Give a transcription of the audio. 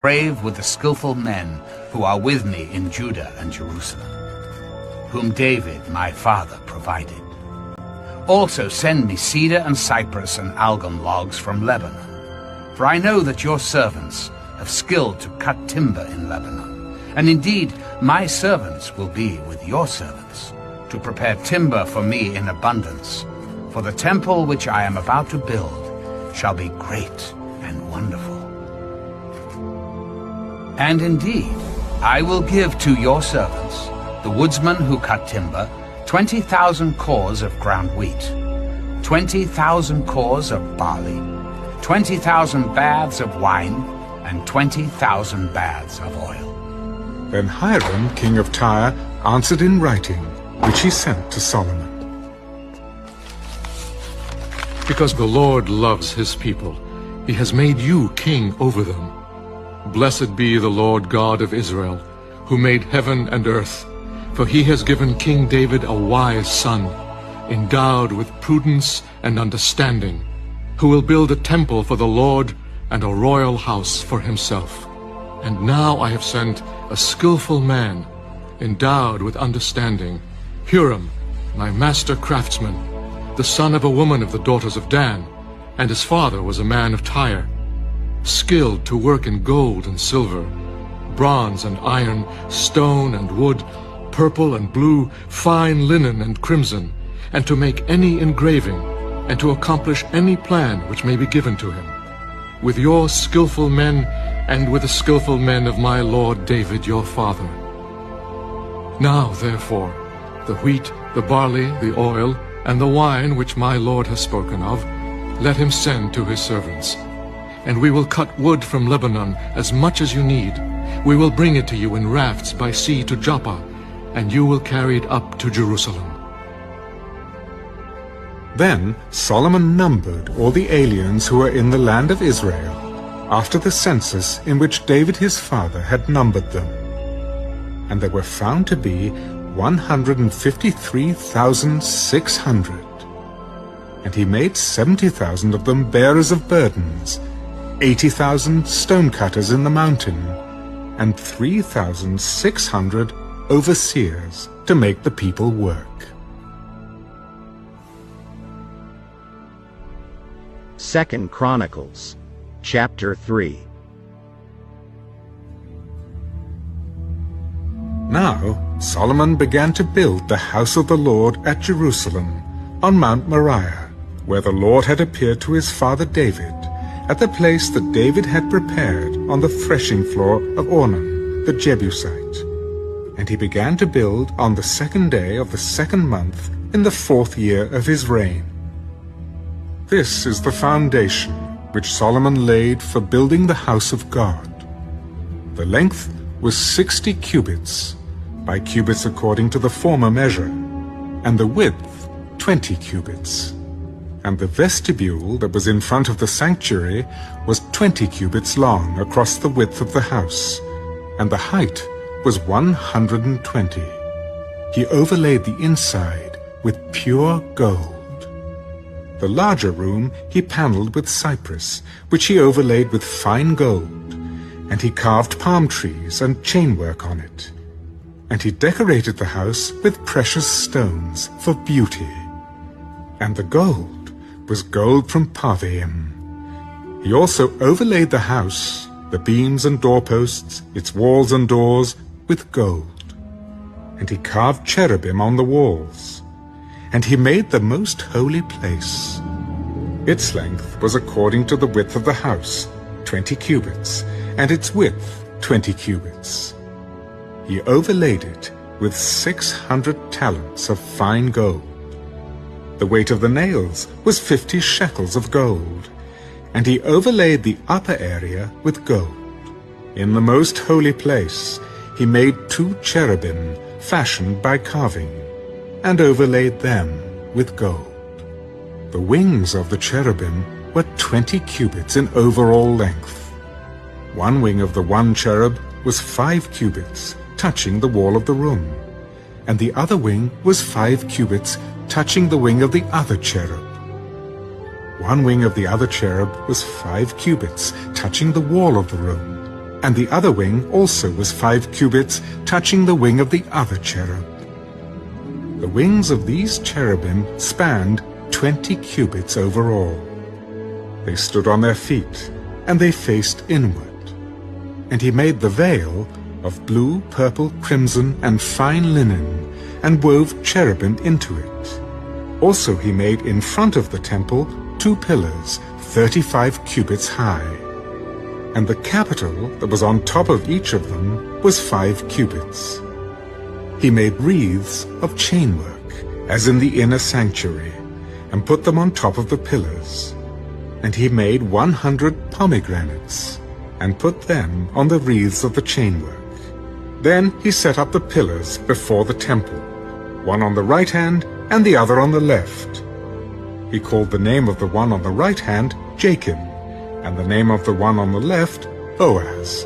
brave with the skillful men who are with me in Judah and Jerusalem, whom David my father provided. Also send me cedar and cypress and algum logs from Lebanon, for I know that your servants have skill to cut timber in Lebanon, and indeed my servants will be with your servants, to prepare timber for me in abundance, for the temple which I am about to build shall be great and wonderful. And indeed, I will give to your servants, the woodsmen who cut timber, 20,000 cors of ground wheat, 20,000 cors of barley, 20,000 baths of wine, and 20,000 baths of oil. Then Hiram, king of Tyre, answered in writing, which he sent to Solomon. Because the Lord loves his people, he has made you king over them. Blessed be the Lord God of Israel, who made heaven and earth, for he has given King David a wise son, endowed with prudence and understanding, who will build a temple for the Lord and a royal house for himself. And now I have sent a skillful man, endowed with understanding, Huram, my master craftsman, the son of a woman of the daughters of Dan, and his father was a man of Tyre, skilled to work in gold and silver, bronze and iron, stone and wood, purple and blue, fine linen and crimson, and to make any engraving, and to accomplish any plan which may be given to him, with your skillful men and with the skillful men of my lord David your father. Now, therefore, the wheat, the barley, the oil, and the wine which my lord has spoken of, let him send to his servants. And we will cut wood from Lebanon as much as you need. We will bring it to you in rafts by sea to Joppa, and you will carry it up to Jerusalem. Then Solomon numbered all the aliens who were in the land of Israel, after the census in which David his father had numbered them. And there were found to be 153,600. And he made 70,000 of them bearers of burdens, 80,000 stonecutters in the mountain, and 3,600 overseers to make the people work. 2 Chronicles, chapter 3. Now Solomon began to build the house of the Lord at Jerusalem, on Mount Moriah, where the Lord had appeared to his father David, at the place that David had prepared on the threshing floor of Ornan, the Jebusite. And he began to build on the 2nd day of the 2nd month in the 4th year of his reign. This is the foundation which Solomon laid for building the house of God. The length was 60 cubits, by cubits according to the former measure, and the width 20 cubits. And the vestibule that was in front of the sanctuary was 20 cubits long across the width of the house, and the height was 120. He overlaid the inside with pure gold. The larger room he paneled with cypress, which he overlaid with fine gold, and he carved palm trees and chainwork on it. And he decorated the house with precious stones for beauty. And the gold was gold from Parvaim. He also overlaid the house, the beams and doorposts, its walls and doors, with gold. And he carved cherubim on the walls. And he made the most holy place. Its length was according to the width of the house, 20 cubits, and its width 20 cubits. He overlaid it with 600 talents of fine gold. The weight of the nails was 50 shekels of gold, and he overlaid the upper area with gold. In the most holy place he made 2 cherubim fashioned by carving, and overlaid them with gold. The wings of the cherubim were 20 cubits in overall length. One wing of the one cherub was 5 cubits, touching the wall of the room, and the other wing was 5 cubits, touching the wing of the other cherub. One wing of the other cherub was 5 cubits, touching the wall of the room, And the other wing also was 5 cubits, touching the wing of the other cherub. The wings of these cherubim spanned 20 cubits over all. They stood on their feet, and they faced inward. And he made the veil of blue, purple, crimson, and fine linen, and wove cherubim into it. Also he made in front of the temple 2 pillars, 35 cubits high. And the capital that was on top of each of them was 5 cubits. He made wreaths of chainwork, as in the inner sanctuary, and put them on top of the pillars. And he made 100 pomegranates, and put them on the wreaths of the chainwork. Then he set up the pillars before the temple, one on the right hand and the other on the left. He called the name of the one on the right hand Jacob, and the name of the one on the left Boaz.